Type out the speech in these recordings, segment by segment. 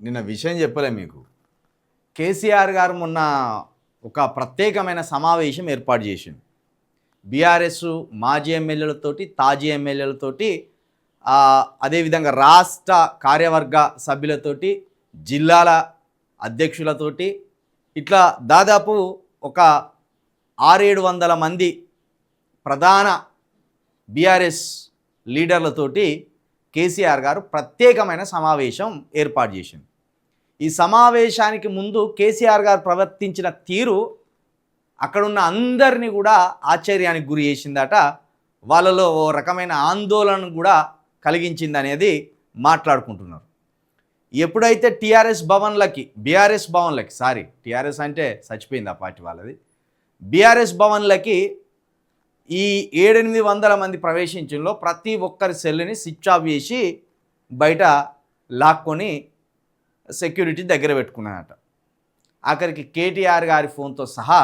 నిన్న విషయం చెప్పలే మీకు. కేసీఆర్ గారు మొన్న ఒక ప్రత్యేకమైన సమావేశం ఏర్పాటు చేసిండు. బీఆర్ఎస్ మాజీ ఎమ్మెల్యేలతోటి, తాజీ ఎమ్మెల్యేలతోటి, అదేవిధంగా రాష్ట్ర కార్యవర్గ సభ్యులతోటి, జిల్లాల అధ్యక్షులతోటి, ఇట్లా దాదాపు ఒక 600-700 మంది ప్రధాన బీఆర్ఎస్ లీడర్లతోటి కేసీఆర్ గారు ప్రత్యేకమైన సమావేశం ఏర్పాటు చేసింది. ఈ సమావేశానికి ముందు కేసీఆర్ గారు ప్రవర్తించిన తీరు అక్కడున్న అందరినీ కూడా ఆశ్చర్యానికి గురి చేసిందట. వాళ్ళలో ఓ రకమైన ఆందోళన కూడా కలిగించిందనేది మాట్లాడుకుంటున్నారు. ఎప్పుడైతే టీఆర్ఎస్ భవన్లకి టీఆర్ఎస్ అంటే చచ్చిపోయింది ఆ పార్టీ వాళ్ళది, బీఆర్ఎస్ భవన్లకి ఈ 700-800 మంది ప్రవేశించడంలో ప్రతి ఒక్కరి సెల్ని స్విచ్ ఆఫ్ చేసి బయట లాక్కొని సెక్యూరిటీ దగ్గర పెట్టుకున్నాడట. ఆఖరికి కేటీఆర్ గారి ఫోన్తో సహా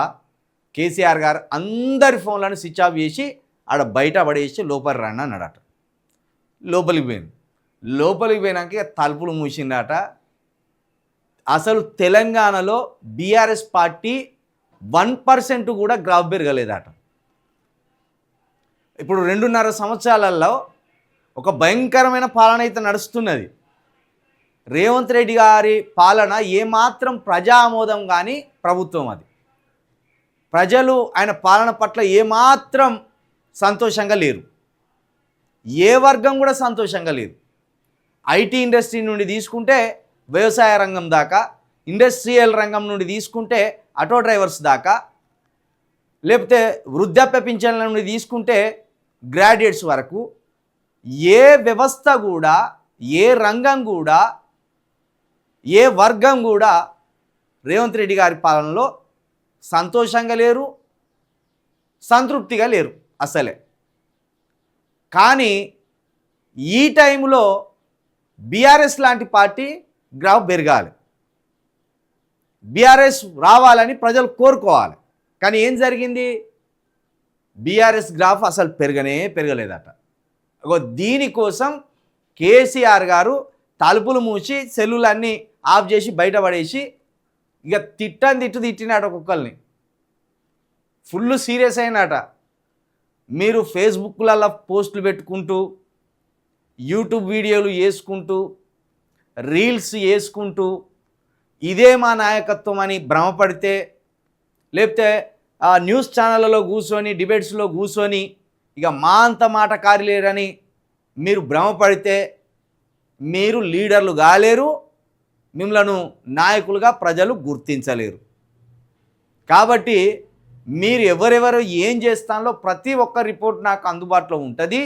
కేసీఆర్ గారు అందరి ఫోన్లను స్విచ్ ఆఫ్ చేసి ఆడ బయట పడేసి లోపలి రండి అన్నాడట. లోపలికి పోయినాక తలుపులు మూసిందట. అసలు తెలంగాణలో బీఆర్ఎస్ పార్టీ 1% కూడా గ్రాఫ్ పెరగలేదట. ఇప్పుడు 2.5 సంవత్సరాలలో ఒక భయంకరమైన పాలన అయితే నడుస్తున్నది. రేవంత్ రెడ్డి గారి పాలన ఏమాత్రం ప్రజా ఆమోదం కానీ ప్రభుత్వం అది. ప్రజలు ఆయన పాలన పట్ల ఏమాత్రం సంతోషంగా లేరు. ఏ వర్గం కూడా సంతోషంగా లేదు. ఐటీ ఇండస్ట్రీ నుండి తీసుకుంటే వ్యవసాయ రంగం దాకా, ఇండస్ట్రియల్ రంగం నుండి తీసుకుంటే ఆటో డ్రైవర్స్ దాకా, లేకపోతే వృద్ధాప్య పింఛన్ల నుండి తీసుకుంటే గ్రాడ్యుయేట్స్ వరకు, ఏ వ్యవస్థ కూడా, ఏ రంగం కూడా, ఏ వర్గం కూడా రేవంత్ రెడ్డి గారి పాలనలో సంతోషంగా లేరు, సంతృప్తిగా లేరు అసలే. కానీ ఈ టైంలో బీఆర్ఎస్ లాంటి పార్టీ గ్రాఫ్ పెరగాలి, బీఆర్ఎస్ రావాలని ప్రజలు కోరుకోవాలి. కానీ ఏం జరిగింది? బీఆర్ఎస్ గ్రాఫ్ అసలు పెరగలేదట. దీనికోసం కేసీఆర్ గారు తలుపులు మూసి సెల్లులన్నీ ఆఫ్ చేసి బయటపడేసి ఇక తిట్టినాడు ఒక్కొక్కరిని. ఫుల్ సీరియస్ అయినట. మీరు ఫేస్బుక్లలో పోస్టులు పెట్టుకుంటూ, యూట్యూబ్ వీడియోలు వేసుకుంటూ, రీల్స్ వేసుకుంటూ, ఇదే మా నాయకత్వం అని భ్రమపడితే, లేకపోతే న్యూస్ ఛానళ్ళలో కూర్చొని, డిబేట్స్లో కూర్చొని ఇక మా అంత మాట కారిలేరని మీరు భ్రమపడితే మీరు లీడర్లు కాలేరు, మిమ్మలను నాయకులుగా ప్రజలు గుర్తించలేరు. కాబట్టి మీరు ఎవరెవరు ఏం చేస్తానో ప్రతి ఒక్క రిపోర్ట్ నాకు అందుబాటులో ఉంటుంది.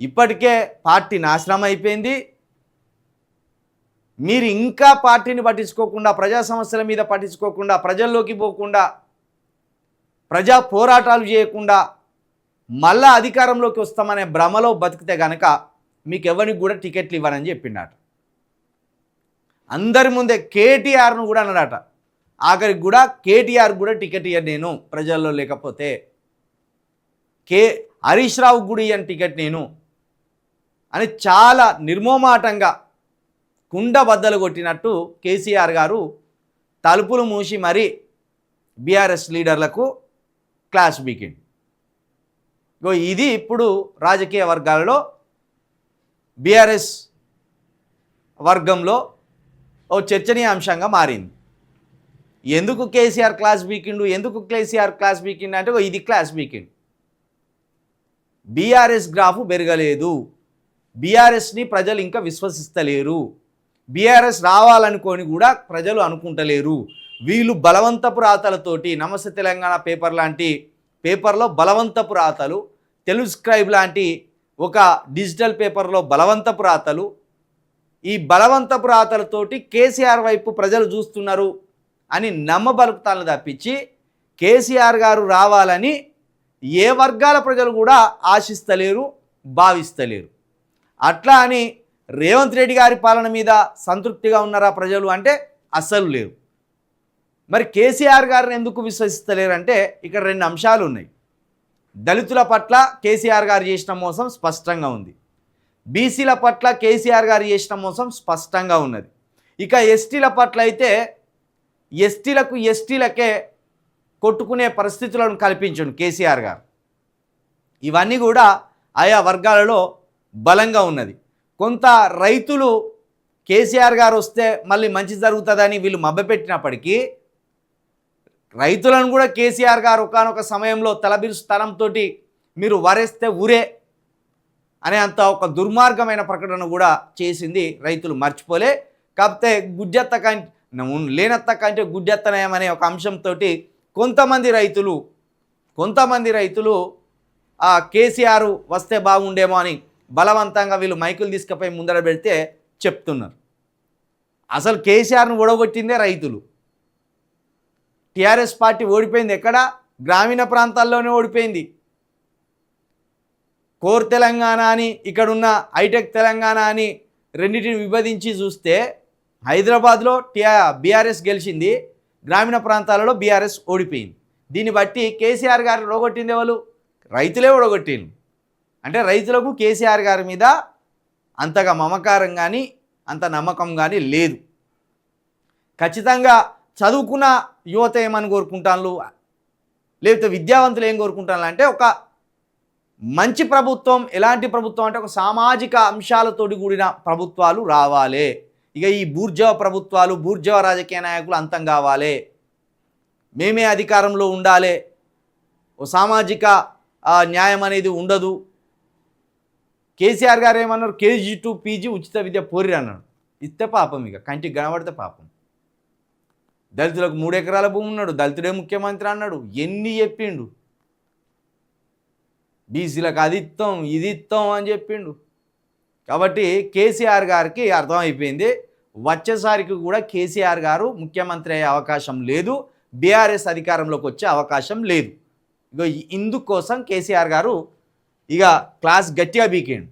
ఇప్పటికే పార్టీ నాశనం అయిపోయింది. మీరు ఇంకా పార్టీని పట్టించుకోకుండా, ప్రజా సమస్యల మీద పట్టించుకోకుండా, ప్రజల్లోకి పోకుండా, ప్రజా పోరాటాలు చేయకుండా మళ్ళా అధికారంలోకి వస్తామనే భ్రమలో బతికితే కనుక మీకు ఎవరికి కూడా టికెట్లు ఇవ్వనని చెప్పిండట. అందరి ముందే కేటీఆర్ను కూడా అన్నాడట. ఆఖరికి కూడా కేటీఆర్ కూడా టికెట్ ఇవ్వను నేను ప్రజల్లో లేకపోతే, హరీష్ రావుకు కూడా ఇవ్వను టికెట్ నేను అని చాలా నిర్మోమాటంగా కుండ బద్దలు కొట్టినట్టు కేసీఆర్ గారు తలుపులు మూసి మరీ బీఆర్ఎస్ లీడర్లకు క్లాస్ బీకింది. ఇది ఇప్పుడు రాజకీయ వర్గాలలో బీఆర్ఎస్ వర్గంలో ఓ చర్చనీయాంశంగా మారింది. ఎందుకు కేసీఆర్ క్లాస్ బీకిండు అంటే ఇది క్లాస్ బీకిండు. బీఆర్ఎస్ గ్రాఫ్ పెరగలేదు, బీఆర్ఎస్ని ప్రజలు ఇంకా విశ్వసిస్తలేరు, బీఆర్ఎస్ రావాలనుకొని కూడా ప్రజలు అనుకుంటలేరు. వీళ్ళు బలవంతపు రాతలతోటి, నమస్తే తెలంగాణ పేపర్ లాంటి పేపర్లో బలవంతపు రాతలు, తెలుగు స్క్రైబ్ లాంటి ఒక డిజిటల్ పేపర్లో బలవంతపు రాతలు, ఈ బలవంతపు రాతలతోటి కేసీఆర్ వైపు ప్రజలు చూస్తున్నారు అని నమ్మబలుపుతాలను తప్పించి కేసీఆర్ గారు రావాలని ఏ వర్గాల ప్రజలు కూడా ఆశిస్తలేరు, భావిస్తలేరు. అట్లా అని రేవంత్ రెడ్డి గారి పాలన మీద సంతృప్తిగా ఉన్నారా ప్రజలు అంటే అస్సలు లేరు. మరి కేసీఆర్ గారిని ఎందుకు విశ్వసిస్తలేరు అంటే ఇక్కడ 2 అంశాలు ఉన్నాయి. దళితుల పట్ల కేసీఆర్ గారు చేసిన మోసం స్పష్టంగా ఉంది, బీసీల పట్ల కేసీఆర్ గారు చేసిన మోసం స్పష్టంగా ఉన్నది. ఇక ఎస్టీల పట్ల అయితే ఎస్టీలకు ఎస్టీలకే కొట్టుకునే పరిస్థితులను కల్పించండు కేసీఆర్ గారు. ఇవన్నీ కూడా ఆయా వర్గాలలో బలంగా ఉన్నది. కొంత రైతులు కేసీఆర్ గారు వస్తే మళ్ళీ మంచి జరుగుతుందని వీళ్ళు మభ్యపెట్టినప్పటికీ రైతులను కూడా కేసీఆర్ గారు ఒకానొక సమయంలో తలబిరుసు తనంతో మీరు వరేస్తే ఊరే అనే అంత ఒక దుర్మార్గమైన ప్రకటన కూడా చేసింది. రైతులు మర్చిపోలే. కాకపోతే గుడ్డెత్త కంటే లేనత్త కంటే గుడ్డెత్తనయం అనే ఒక అంశంతో కొంతమంది రైతులు కేసీఆర్ వస్తే బాగుండేమో అని బలవంతంగా వీళ్ళు మైకులు తీసుకుపోయి ముందర పెడితే చెప్తున్నారు. అసలు కేసీఆర్ను ఓడగొట్టిందే రైతులు. టీఆర్ఎస్ పార్టీ ఓడిపోయింది ఎక్కడ? గ్రామీణ ప్రాంతాల్లోనే ఓడిపోయింది. కోర్ తెలంగాణ అని ఇక్కడున్న హైటెక్ తెలంగాణ అని రెండింటిని విభజించి చూస్తే హైదరాబాద్లో బీఆర్ఎస్ గెలిచింది, గ్రామీణ ప్రాంతాలలో బీఆర్ఎస్ ఓడిపోయింది. దీన్ని బట్టి కేసీఆర్ గారు ఓడగొట్టింది వాళ్ళు రైతులే ఓడగొట్టింది. అంటే రైతులకు కేసీఆర్ గారి మీద అంతగా మమకారం కానీ అంత నమ్మకం కానీ లేదు. ఖచ్చితంగా చదువుకున్న యువత ఏమని కోరుకుంటాను, లేకపోతే విద్యావంతులు ఏం కోరుకుంటాను అంటే ఒక మంచి ప్రభుత్వం. ఎలాంటి ప్రభుత్వం అంటే ఒక సామాజిక అంశాలతోటి కూడిన ప్రభుత్వాలు రావాలి. ఇక ఈ బూర్జవ ప్రభుత్వాలు, బూర్జవ రాజకీయ నాయకులు అంతం కావాలి. మేమే అధికారంలో ఉండాలి, ఓ సామాజిక న్యాయం అనేది ఉండదు. కేసీఆర్ గారు ఏమన్నారు? కేజీ టు పీజీ ఉచిత విద్య పోరి అన్నాడు. ఇస్తే పాపం, ఇక కంటికి కనబడితే పాపం. దళితులకు 3 ఎకరాల భూమి ఉన్నాడు, దళితుడే ముఖ్యమంత్రి అన్నాడు. ఎన్ని చెప్పిండు? బీసీలకు అది ఇస్తాం ఇది ఇస్తాం అని చెప్పిండు. కాబట్టి కేసీఆర్ గారికి అర్థమైపోయింది, వచ్చేసారికి కూడా కేసీఆర్ గారు ముఖ్యమంత్రి అయ్యే అవకాశం లేదు, బీఆర్ఎస్ అధికారంలోకి వచ్చే అవకాశం లేదు. ఇక ఇందుకోసం కేసీఆర్ గారు ఇక క్లాస్ గట్టిగా బీకిండు.